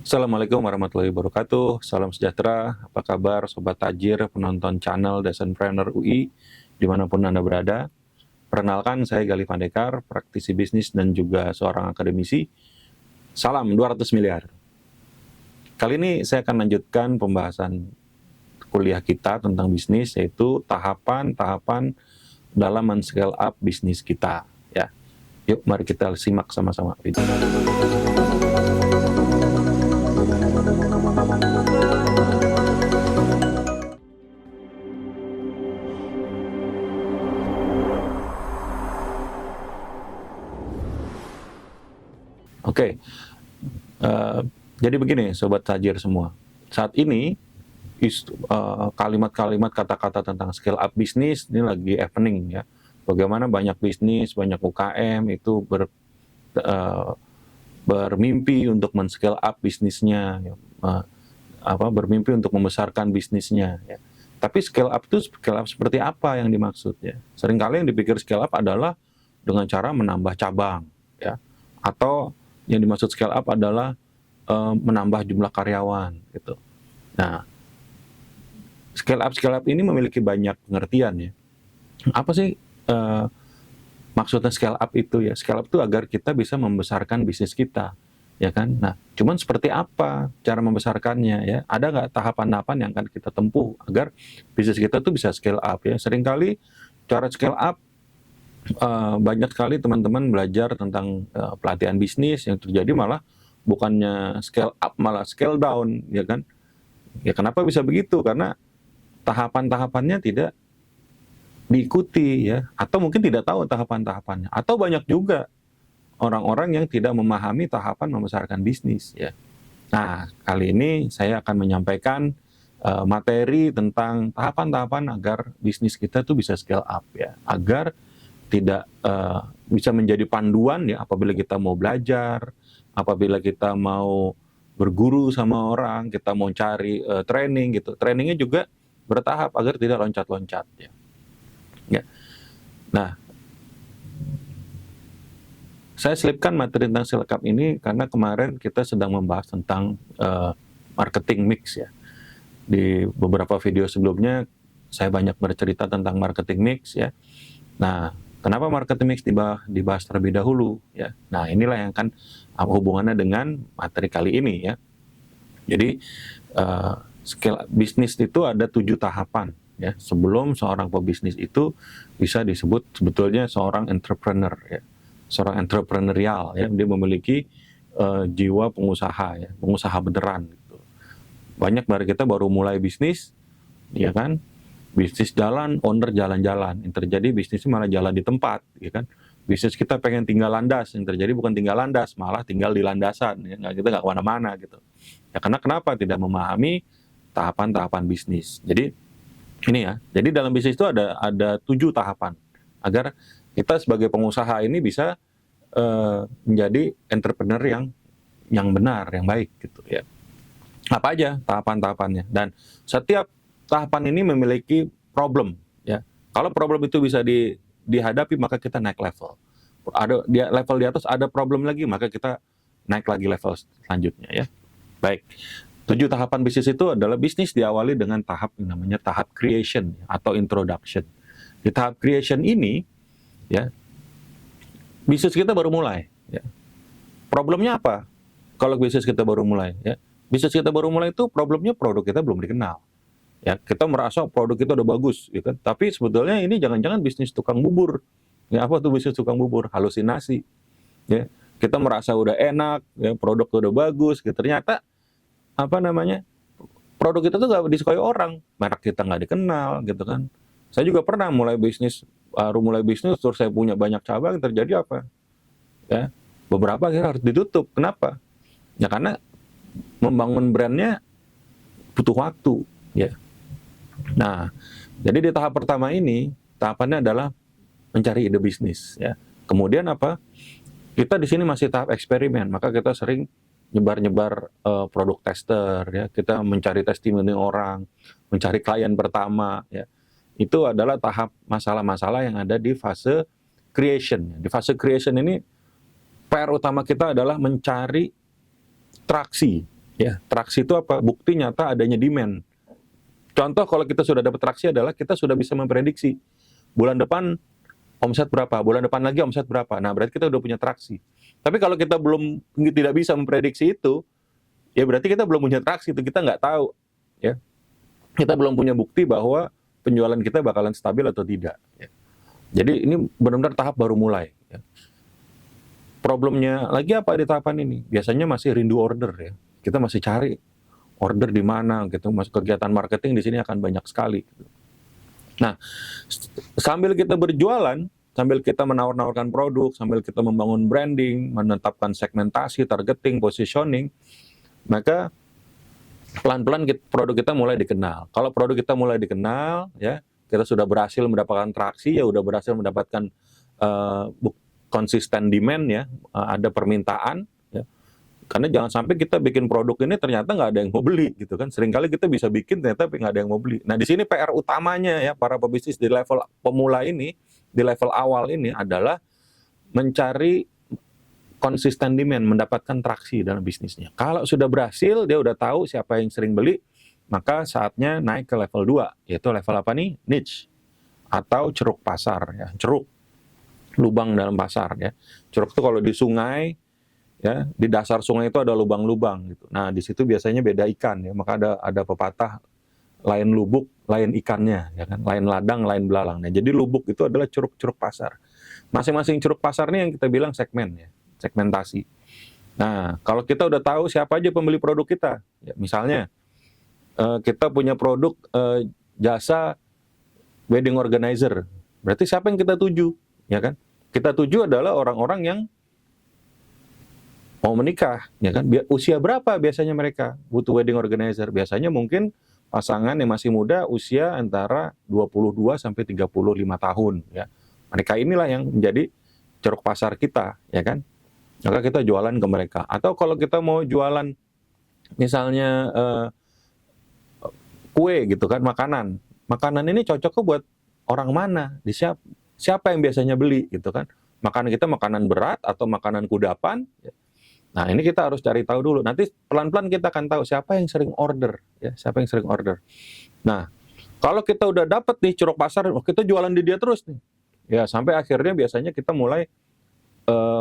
Assalamualaikum warahmatullahi wabarakatuh. Salam sejahtera. Apa kabar Sobat Tajir, penonton channel Desenpreneur UI, dimanapun Anda berada. Perkenalkan, saya Galih Pandekar, praktisi bisnis dan juga seorang akademisi. Salam 200 miliar. Kali ini saya akan lanjutkan pembahasan kuliah kita tentang bisnis, yaitu tahapan-tahapan dalam men-scale up bisnis kita. Ya, yuk mari kita simak sama-sama video. Oke, jadi begini Sobat Tajir semua. Saat ini kalimat-kalimat kata-kata tentang scale up bisnis ini lagi happening ya. Bagaimana banyak bisnis, banyak UKM itu bermimpi untuk men-scale up bisnisnya, ya. Bermimpi untuk membesarkan bisnisnya. Ya. Tapi scale up itu scale up seperti apa yang dimaksud ya? Seringkali yang dipikir scale up adalah dengan cara menambah cabang, ya, atau yang dimaksud scale up adalah menambah jumlah karyawan gitu. Nah, scale up ini memiliki banyak pengertian ya. Apa sih maksudnya scale up itu ya? Scale up itu agar kita bisa membesarkan bisnis kita, ya kan? Nah, cuman seperti apa cara membesarkannya ya? Ada nggak tahapan-tahapan yang akan kita tempuh agar bisnis kita tuh bisa scale up ya? Seringkali cara scale up banyak sekali teman-teman belajar tentang pelatihan bisnis, yang terjadi malah bukannya scale up malah scale down, ya kan? Ya kenapa bisa begitu? Karena tahapan-tahapannya tidak diikuti ya, atau mungkin tidak tahu tahapan-tahapannya, atau banyak juga orang-orang yang tidak memahami tahapan membesarkan bisnis ya. Nah, kali ini saya akan menyampaikan materi tentang tahapan-tahapan agar bisnis kita tuh bisa scale up ya, agar tidak bisa menjadi panduan ya apabila kita mau belajar, apabila kita mau berguru sama orang, kita mau cari training gitu. Trainingnya juga bertahap agar tidak loncat-loncat ya. Ya. Nah, saya selipkan materi tentang scale up ini karena kemarin kita sedang membahas tentang marketing mix ya. Di beberapa video sebelumnya saya banyak bercerita tentang marketing mix ya. Nah, kenapa marketing mix dibahas terlebih dahulu ya? Nah, inilah yang akan hubungannya dengan materi kali ini ya. Jadi scale bisnis itu ada 7 tahapan ya. Sebelum seorang pebisnis itu bisa disebut sebetulnya seorang entrepreneur ya. Seorang entrepreneurial ya, dia memiliki jiwa pengusaha ya, pengusaha beneran gitu. Banyak dari kita baru mulai bisnis ya kan? Bisnis jalan, owner jalan-jalan. Yang terjadi bisnisnya malah jalan di tempat, ya kan? Bisnis kita pengen tinggal landas, yang terjadi bukan tinggal landas, malah tinggal di landasan. Ya, kita nggak kemana-mana gitu. Ya karena kenapa? Tidak memahami tahapan-tahapan bisnis. Jadi ini ya. Jadi dalam bisnis itu ada 7 tahapan agar kita sebagai pengusaha ini bisa menjadi entrepreneur yang benar, yang baik gitu ya. Apa aja tahapan-tahapannya? Dan setiap tahapan ini memiliki problem ya. Kalau problem itu bisa dihadapi, maka kita naik level. Level di atas ada problem lagi, maka kita naik lagi level selanjutnya ya. Baik. 7 tahapan bisnis itu adalah bisnis diawali dengan tahap yang namanya tahap creation atau introduction. Di tahap creation ini ya, bisnis kita baru mulai ya. Problemnya apa? Kalau bisnis kita baru mulai ya. Bisnis kita baru mulai itu problemnya produk kita belum dikenal. Ya, kita merasa produk kita udah bagus, ya kan? Tapi sebetulnya ini jangan-jangan bisnis tukang bubur. Ya, apa tuh bisnis tukang bubur? Halusinasi. Ya, kita merasa udah enak, ya, produk udah bagus, gitu. Ternyata apa namanya? Produk kita tuh nggak disukai orang, merek kita nggak dikenal, gitu kan? Saya juga pernah baru mulai bisnis, terus saya punya banyak cabang, terjadi apa? Ya, beberapa akhirnya harus ditutup. Kenapa? Ya karena membangun brandnya butuh waktu, ya. Nah, jadi di tahap pertama ini, tahapannya adalah mencari ide bisnis ya. Kemudian apa? Kita di sini masih tahap eksperimen, maka kita sering nyebar-nyebar produk tester ya. Kita mencari testimoni orang, mencari klien pertama ya. Itu adalah tahap masalah-masalah yang ada di fase creation. Di fase creation ini PR utama kita adalah mencari traksi Ya, traksi itu apa? Bukti nyata adanya demand. Contoh kalau kita sudah dapat traksi adalah kita sudah bisa memprediksi bulan depan omset berapa, bulan depan lagi omset berapa. Nah, berarti kita udah punya traksi. Tapi kalau kita tidak bisa memprediksi itu, ya berarti kita belum punya traksi, itu kita nggak tahu. Ya, kita belum punya bukti bahwa penjualan kita bakalan stabil atau tidak. Ya. Jadi ini benar-benar tahap baru mulai. Ya. Problemnya lagi apa di tahapan ini? Biasanya masih rindu order ya. Kita masih cari order di mana gitu. Masuk kegiatan marketing di sini akan banyak sekali. Nah, sambil kita berjualan, sambil kita menawar-nawarkan produk, sambil kita membangun branding, menetapkan segmentasi, targeting, positioning, maka pelan-pelan produk kita mulai dikenal. Kalau produk kita mulai dikenal, ya kita sudah berhasil mendapatkan traksi, ya udah berhasil mendapatkan konsisten demand ya, ada permintaan. Ya. Karena jangan sampai kita bikin produk ini ternyata nggak ada yang mau beli gitu kan. Seringkali kita bisa bikin ternyata nggak ada yang mau beli. Nah di sini PR utamanya ya para pebisnis di level pemula ini, di level awal ini adalah mencari konsisten demand, mendapatkan traksi dalam bisnisnya. Kalau sudah berhasil, dia udah tahu siapa yang sering beli, maka saatnya naik ke level 2, yaitu level apa nih? Niche atau ceruk pasar ya, ceruk lubang dalam pasar ya. Ceruk itu kalau di sungai ya, di dasar sungai itu ada lubang-lubang gitu. Nah, di situ biasanya beda ikan ya, maka ada pepatah lain lubuk, lain ikannya ya kan, lain ladang, lain belalang. Nah, jadi lubuk itu adalah ceruk-ceruk pasar. Masing-masing ceruk pasar ini yang kita bilang segmen ya, segmentasi. Nah, kalau kita udah tahu siapa aja pembeli produk kita, ya, misalnya kita punya produk jasa wedding organizer, berarti siapa yang kita tuju, ya kan? Kita tuju adalah orang-orang yang mau menikah, ya kan? Usia berapa biasanya mereka butuh wedding organizer? Biasanya mungkin pasangan yang masih muda, usia antara 22 sampai 35 tahun, ya. Mereka inilah yang menjadi ceruk pasar kita, ya kan? Maka kita jualan ke mereka. Atau kalau kita mau jualan misalnya kue gitu kan, makanan. Makanan ini cocoknya buat orang mana? Siapa yang biasanya beli gitu kan? Makanan kita makanan berat atau makanan kudapan, ya. Nah, ini kita harus cari tahu dulu. Nanti pelan-pelan kita akan tahu siapa yang sering order, ya, siapa yang sering order. Nah, kalau kita udah dapat nih ceruk pasar, kita jualan di dia terus nih. Ya, sampai akhirnya biasanya kita mulai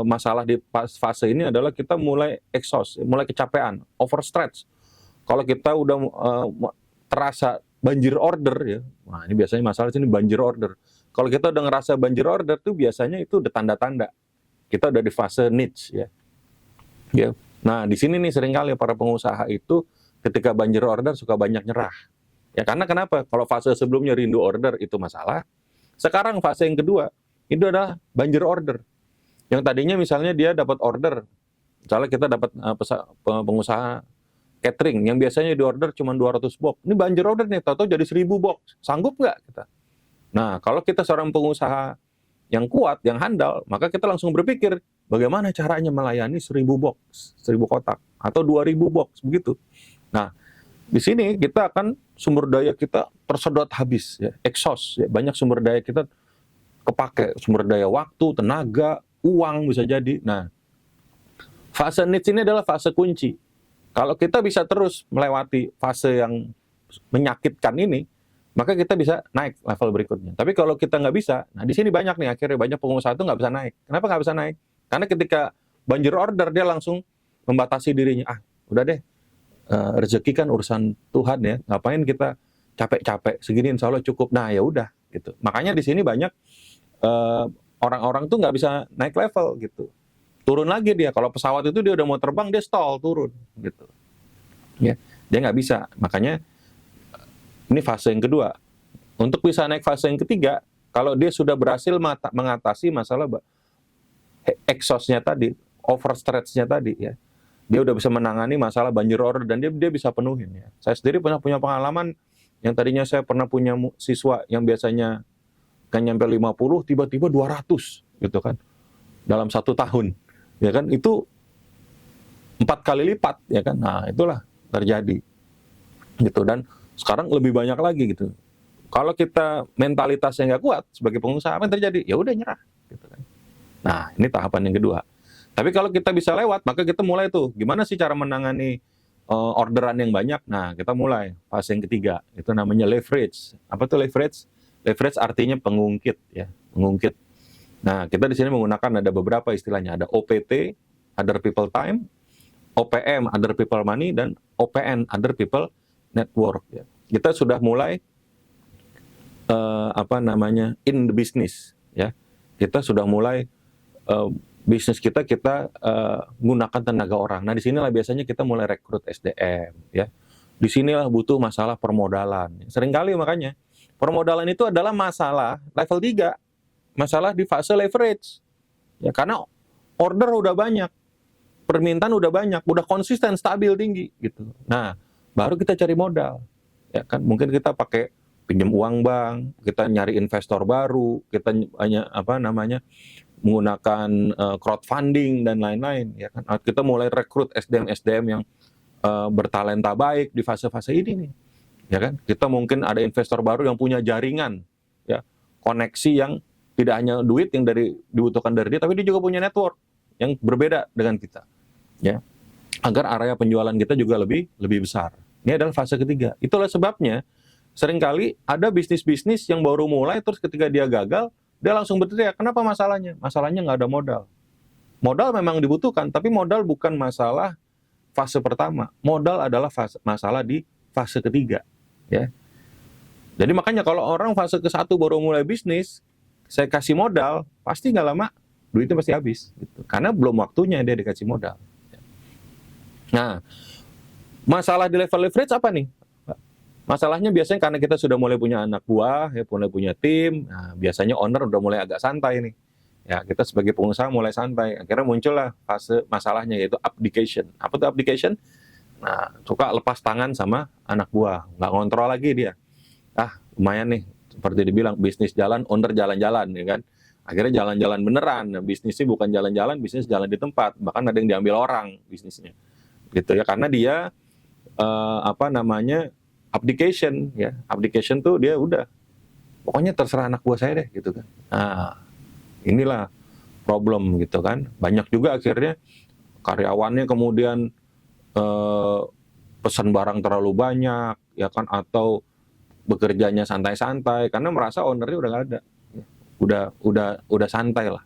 masalah di fase ini adalah kita mulai exhaust, mulai kecapean, overstretch. Kalau kita udah terasa banjir order ya, nah ini biasanya masalah sini banjir order. Kalau kita udah ngerasa banjir order tuh biasanya itu udah tanda-tanda kita udah di fase niche ya. Ya. Nah, di sini nih seringkali para pengusaha itu ketika banjir order suka banyak nyerah. Ya karena kenapa? Kalau fase sebelumnya rindu order itu masalah. Sekarang fase yang kedua, itu adalah banjir order. Yang tadinya misalnya dia dapat order, misalnya kita dapat pengusaha catering yang biasanya di order cuma 200 box. Ini banjir order nih, tahu-tahu jadi 1000 box. Sanggup nggak kita? Nah, kalau kita seorang pengusaha yang kuat, yang handal, maka kita langsung berpikir bagaimana caranya melayani 1000 box, 1000 kotak, atau 2000 box, begitu. Nah, di sini kita akan sumber daya kita tersedot habis, ya, exhaust, ya, banyak sumber daya kita kepake, sumber daya waktu, tenaga, uang bisa jadi. Nah, fase niche ini adalah fase kunci. Kalau kita bisa terus melewati fase yang menyakitkan ini, maka kita bisa naik level berikutnya. Tapi kalau kita nggak bisa, nah di sini banyak nih akhirnya banyak pengusaha itu nggak bisa naik. Kenapa nggak bisa naik? Karena ketika banjir order dia langsung membatasi dirinya. Udah deh, rezeki kan urusan Tuhan ya. Ngapain kita capek-capek? Segini insya Allah cukup. Nah ya udah gitu. Makanya di sini banyak orang-orang tuh nggak bisa naik level gitu. Turun lagi dia. Kalau pesawat itu dia udah mau terbang dia stall turun gitu. Ya, dia nggak bisa. Makanya ini fase yang kedua. Untuk bisa naik fase yang ketiga, kalau dia sudah berhasil mengatasi masalah exhaust-nya tadi, overstretch-nya tadi, ya, dia udah bisa menangani masalah banjir order dan dia bisa penuhin. Ya. Saya sendiri pernah punya pengalaman yang tadinya saya pernah punya siswa yang biasanya kan nyampe 50, tiba-tiba 200 gitu kan dalam 1 tahun, ya kan itu 4 kali lipat, ya kan. Nah itulah terjadi gitu. Dan sekarang lebih banyak lagi gitu. Kalau kita mentalitasnya nggak kuat sebagai pengusaha, apa yang terjadi? Ya udah nyerah. Gitu kan. Nah ini tahapan yang kedua. Tapi kalau kita bisa lewat, maka kita mulai tuh gimana sih cara menangani orderan yang banyak. Nah, kita mulai fase yang ketiga, itu namanya leverage. Apa tuh leverage? Leverage artinya pengungkit ya, pengungkit. Nah, kita di sini menggunakan ada beberapa istilahnya, ada OPT, other people time, OPM, other people money, dan OPN, other people network ya. Kita sudah mulai in the business ya. Kita sudah mulai bisnis kita gunakan tenaga orang. Nah, di sinilah biasanya kita mulai rekrut SDM ya. Di sinilah butuh masalah permodalan. Seringkali makanya permodalan itu adalah masalah level 3. Masalah di fase leverage. Ya, karena order udah banyak, permintaan udah banyak, udah konsisten, stabil, tinggi gitu. Nah, baru kita cari modal. Ya kan, mungkin kita pakai pinjam uang bank, kita nyari investor baru, kita menggunakan crowdfunding dan lain-lain ya kan. Kita mulai rekrut SDM yang bertalenta baik di fase-fase ini nih. Ya kan? Kita mungkin ada investor baru yang punya jaringan ya, koneksi yang tidak hanya duit yang dibutuhkan dari dia, tapi dia juga punya network yang berbeda dengan kita. Ya. Agar area penjualan kita juga lebih besar. Ini adalah fase ketiga. Itulah sebabnya seringkali ada bisnis-bisnis yang baru mulai, terus ketika dia gagal, dia langsung berteriak. Kenapa masalahnya? Masalahnya nggak ada modal. Modal memang dibutuhkan, tapi modal bukan masalah fase pertama. Modal adalah masalah di fase ketiga. Ya. Jadi makanya kalau orang fase ke-1 baru mulai bisnis, saya kasih modal, pasti nggak lama duitnya pasti habis. Gitu. Karena belum waktunya dia dikasih modal. Nah, masalah di level leverage apa nih? Masalahnya biasanya karena kita sudah mulai punya anak buah, ya, mulai punya tim, nah, biasanya owner udah mulai agak santai nih. Ya, kita sebagai pengusaha mulai santai. Akhirnya muncullah fase masalahnya, yaitu abdication. Apa itu abdication? Nah, suka lepas tangan sama anak buah, nggak ngontrol lagi dia. Lumayan nih, seperti dibilang, bisnis jalan, owner jalan-jalan, ya kan? Akhirnya jalan-jalan beneran. Nah, bisnisnya bukan jalan-jalan, bisnis jalan di tempat. Bahkan ada yang diambil orang bisnisnya. Gitu ya, karena dia abdication ya. Abdication tuh dia udah pokoknya terserah anak buah saya deh gitu kan. Nah, inilah problem gitu kan. Banyak juga akhirnya karyawannya kemudian pesan barang terlalu banyak ya kan, atau bekerjanya santai-santai karena merasa ownernya udah nggak ada. Udah santai lah